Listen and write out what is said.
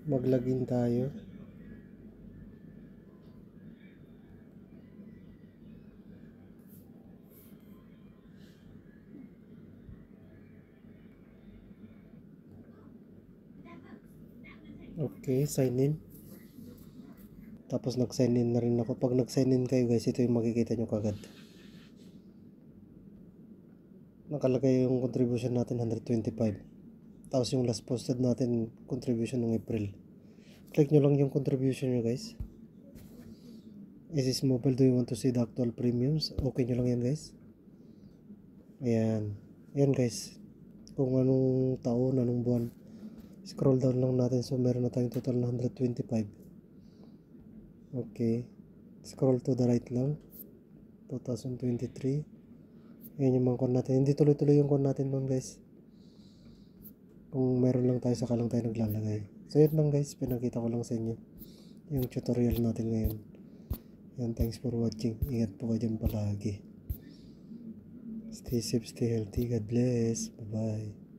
Mag-login tayo. Okay, sign in. Tapos nag-sign in na rin ako. Pag nag-sign in kayo guys, ito yung makikita nyo kagad. Nakalagay yung contribution natin 125. Tapos yung last posted natin contribution ng April. Click nyo lang yung contribution nyo guys. Is this mobile, do you want to see the actual premiums? Okay nyo lang yan guys. Ayan. Ayan guys. Kung anong taon, anong buwan. Scroll down lang natin. So meron na tayong total na 125. Okay. Scroll to the right lang. 2023. Ayan yung mga kon natin. Hindi tuloy-tuloy yung kon natin doon guys. Kung meron lang tayo, saka lang tayo naglalagay. So yun lang guys. Pinakita ko lang sa inyo yung tutorial natin ngayon. Yan, thanks for watching. Ingat po kayo dyan palagi. Stay safe, stay healthy. God bless. Bye-bye.